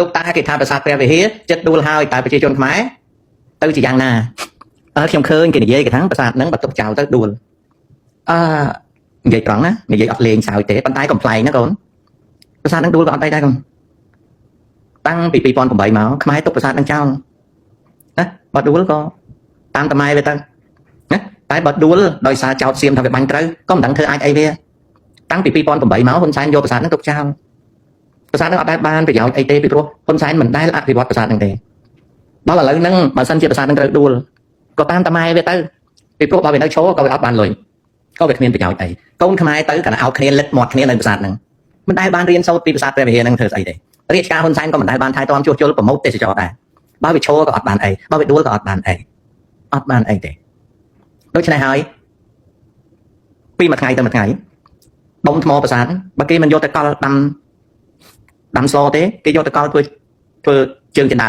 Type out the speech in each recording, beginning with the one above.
លោកតាគេថាប្រាសាទព្រះវិហារចិត្តដួលហើយតែប្រជាជនខ្មែរទៅជាយ៉ាងណាខ្ញុំឃើញគេនិយាយគេថាប្រាសាទហ្នឹងបើទុកចោលទៅដួលនិយាយត្រង់ណានិយាយអត់លេងសើចទេប៉ុន្តែកំ pl ណាកូនប្រាសាទហ្នឹងដួលក៏អត់អីដែរកូនតាំងពី2008មកខ្មែរទុកប្រាសាទហ្នឹងចោលណាបើដួលក៏តាមតម៉ែវាទៅណាតែបើដួលដោយសារចោតសៀមថាវាបាញ់ត្រូវក៏មិនដឹងធ្វើអាចអីវាតាំងពី2008មកហ៊ុនសែនយកប្រាសាទហ្នឹងទុកចោលប្រាសាទហ្នឹងអត់ដែលបានប្រយោជន៍អីទេពីព្រោះហ៊ុនសែនមិនដែលអភិវឌ្ឍប្រាសាទហ្នឹងទេដល់ឥឡូវហ្នឹងបើសិនជាប្រាសាទហ្នឹងត្រូវដួលក៏តាមតម៉ែវាទៅពីព្រោះបើវានៅឈរក៏វាអត់បានលុយក៏វាគ្មានប្រយោជន៍អីកូនខ្មែរទៅកណ្ដាលឲ្យគ្នាលិតមាត់គ្នានៅប្រាសាទហ្នឹងមិនដែលបានរៀនសូត្រពីប្រាសាទព្រះវិហារហ្នឹងធ្វើស្អីទេរាជការហ៊ុនសែនក៏មិនដែលបានថែទាំជួសជុលប្រម៉ូទទេសចរដែរបើវាឈរក៏អត់បានអីបើវាដួលក៏អត់បានអីទេដូច្នេះហើយពីមួយថ្ងៃទៅមួយថ្ងៃដុំថ្មប្រាសាទបើគេមិនយកទៅកលដាំស្លទេគេយកទៅកលធ្វើជើងចិនដើ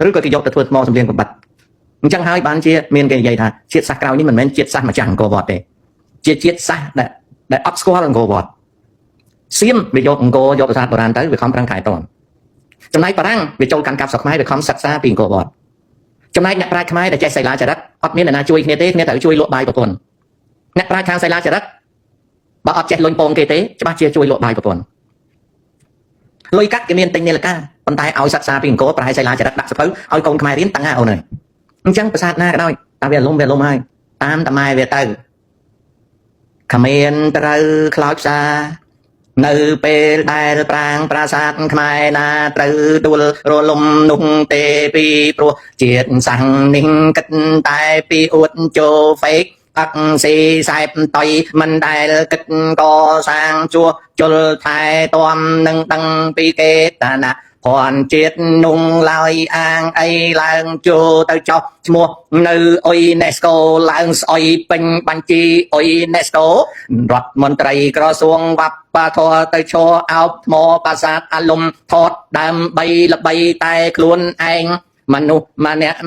ឬក៏គេយកទៅធ្វើថ្មសម្លៀងបំបត្តិអញ្ចឹងហើយបានជាមានគេនិយាយថាជាតិសាសន៍ក្រោយនេះមិនមែនជាតិសាសន៍ម្ចាស់អង្គរវត្តទេជាជាតិសាសន៍ដែលអត់ស្គាល់អង្គរវត្តសៀមវាយកអង្គរយកប្រាសាទបុរាណទៅវាខំប្រឹងកែតម្រង់ចំណែកបារាំងវាចូលកាន់កាប់ស្រុកខ្មែរវាខំសិក្សាពីអង្គរវត្តចំណែកអ្នកប្រាជ្ញខ្មែរដែលចេះសិលាចារឹកអត់មានអ្នកណាជួយគ្នាទេគ្នាត្រូវជួយលក់បាយប្រពន្ធអ្នកប្រាជ្ញខាងសិលាចារឹកបើអត់ចេះលុញពងគេទេច្បាស់ជាជួយលក់បាយប្រពន្ធលុយកាត់គេមានទិញនាឡិកាប៉ុន្តែឲ្យសិក្សាពីអង្គរប្រហែលសិលាចារឹកដាក់សភៅឲ្យកូនខ្មែររៀនតាំងអូនហើយអញ្ចឹងប្រាសាទណាក៏ដោយតែវាលំហើយតាមតម៉ែវាទៅគ្មានត្រូវខ្លោចផ្សានៅពេលដែលប្រាង្គប្រាសាទខ្មែរណាត្រូវដួលរលំនោះទេពីព្រោះជាតិសាសន៍នេះគិតតែពីអួតចូល fake អកស៊ីសែបតុយមិនដែលគិតកសាងជួសជុលថែទាំនឹងដឹងពីគេតាណាភ័ណ្ឌជាតិនុងឡើយអាងអីឡើងចូលទៅចោះឈ្មោះនៅអ៊ុយណេស្កូឡើងស្អុយពេញបញ្ជីអ៊ុយណេស្កូរដ្ឋមន្ត្រីក្រសួងវប្បធម៌ទៅឈរអោបថ្មប្រាសាទអាលុំថតដើម្បីល្បីតែខ្លួនឯងមនុស្សម្នាក់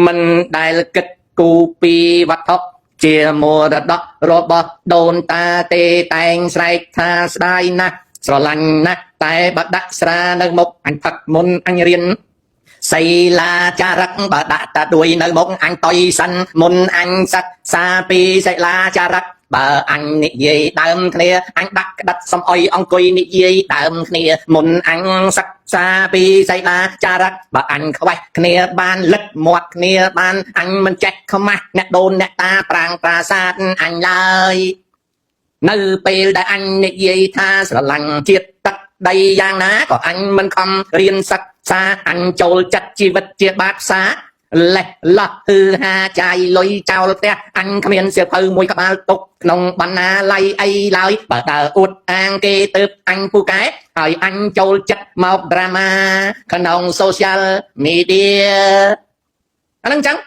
មិនដែលគិតគូពីវត្ថុជាមរតករបស់ដូនតាទេតែងស្រែកថាស្ដាយណាស់ស្រឡាញ់ណាស់តែបើដាក់ស្រានៅមុខអញផឹកមុនអញរៀនសីលាចារឹកបើដាក់តាដួយនៅមុខអញតុយសិនមុនអញសិក្សាពីសីលាចារឹកបើអញនិយាយដើមគ្នាអញដាក់ក្តិតសំអុយអង្គុយនិយាយដើមគ្នាមុនអញសិក្សាពីសីលាចារឹកបើអញខ្វេះគ្នាបានលឹកមាត់គ្នាបានអញមិនចេះខ្មាស់អ្នកដូនអ្នកតាប្រាង្គប្រាសាទអញឡើយនៅពេលដែលអញនិយាយថាស្រឡាញ់ជាតិទឹកដីយ៉ាងណាក៏អញមិនខំរៀនសិក្សាអញចូលចិត្តជីវិតជាបាតផ្សាលេះលោះហាចាយលុយចោលផ្ទះអញគ្មានសៀវភៅមួយក្បាលទុកក្នុងបណ្ណាល័យអីឡើយបើដើរអួតអាងគេទៅអញពូកែហើយអញចូលចិត្តមក drama ក្នុង social media អាហ្នឹងអញ្ចឹង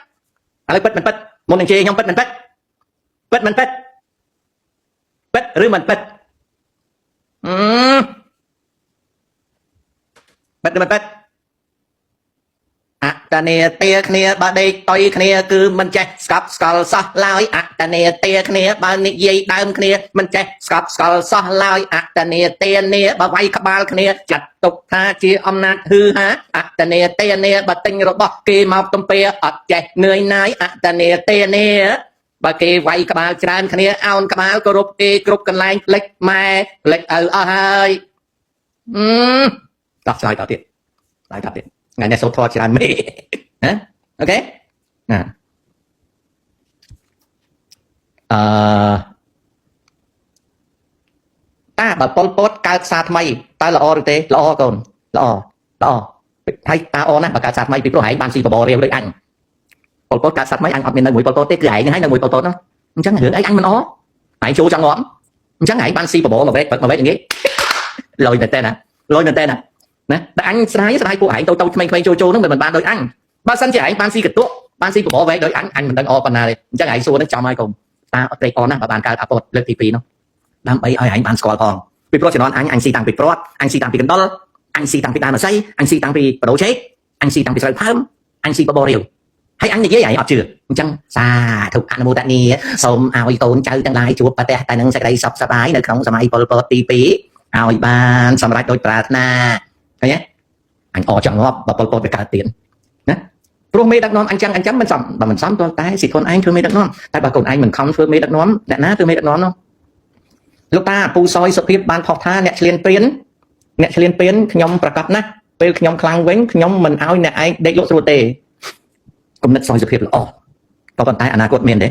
ឥឡូវពិតមិនពិតមុននឹងជេរខ្ញុំពិតមិនពិតពិតមិនពិតពិតឬមិនពិតពិតឬមិនពិតអតនេទាគ្នាបើដេកតុយគ្នាគឺមិនចេះស្កប់ស្កល់សោះឡើយអតនេទាគ្នាបើនិយាយដើមគ្នាមិនចេះស្កប់ស្កល់សោះឡើយអតនេទានាបើវាយក្បាលគ្នាចាត់ទុកថាជាអំណាចហឺហាអតនេទានាបើទិញរបស់គេមកទំពាអត់ចេះនឿយណាយអតនេទានាបើគេវាយក្បាលច្រើនគ្នាអោនក្បាលគោរពគេគ្រប់កន្លែងផ្លិចម៉ែផ្លិចឪអស់ហើយតោះឆ្លើយតទៀតថ្ងៃនេះសូត្រធម៌ច្រើនមេណាអូខេណាតាបើប៉ុលពតកើតសារថ្មីតើល្អឬទេល្អកូនល្អហើយតាអូនណាបើកើតសារថ្មីពីព្រោះឯងបានស៊ីបបររាវដូចអញប៉ុលពតកើតសារថ្មីអញអត់មាននៅមួយប៉ុលពតទេគឺឯងហ្នឹងហើយនៅមួយប៉ុលពតហ្នឹងអញ្ចឹងរឿងអញមិនអឯងចូលចង់ងាប់អញ្ចឹងឯងបានស៊ីបបរមកវេកងាយលុយមែនតើណាណាតែអញស្រាយពួកឯងទៅក្មេងៗចូលហ្នឹងមិនបានដូចអញបើសិនជាឯងបានស៊ីកតុកបានស៊ីបបរវែកដូចអញមិនដឹងអប៉ុណ្ណាទេអញ្ចឹងឯងសួរនឹងចំហើយកុំតាអត់ត្រេកអរណាស់បើបានកើតអាពតលើកទី2នោះដើម្បីឲ្យឯងបានស្គាល់ផងពីព្រោះជំនាន់អញស៊ីតាំងពីព្រាត់អញស៊ីតាំងពីកណ្ដុលអញស៊ីតាំងពីដើមម្សៅអញស៊ីតាំងពីបដូរឆេកអញស៊ីតាំងពីស្រូវផើមអញស៊ីបបររាវហើយអញនិយាយឯងអត់ជឿអញ្ចឹងសាធុអនុមោទនីសូមឲ្យកូនចៅទាំងឡាយជួបប្រទះតែនឹងសេចក្តីសុខសប្បាយនៅក្នុងសម័យប៉ុលពតទី2ឲ្យបានសម្រេចដូចប្រាថ្នាឃើញទេ anh chẳng ngọt và Pol Pot về cả tiền nèព្រោះមេដឹកនាំអញ្ចឹងមិនសមបើមិនសមតតែសិខ្លួនឯងធ្វើមេដឹកនាំតែបើកូនឯងមិនខំធ្វើមេដឹកនាំអ្នកណាធ្វើមេដឹកនាំនោះលោកតាពូសយសុភាពបានផុសថាអ្នកឆ្លៀនពៀនខ្ញុំប្រកាសណាស់ពេលខ្ញុំខ្លាំងវិញខ្ញុំមិនអោយអ្នកឯងដេកលក់ស្រួលទេគំនិតសយសុភាពល្អប៉ុន្តែអនាគតមានទេ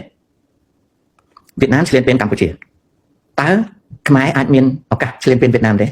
វៀតណាមឆ្លៀនពៀនកម្ពុជាតើខ្មែរអាចមានឱកាសឆ្លៀនពៀនវៀតណាមទេ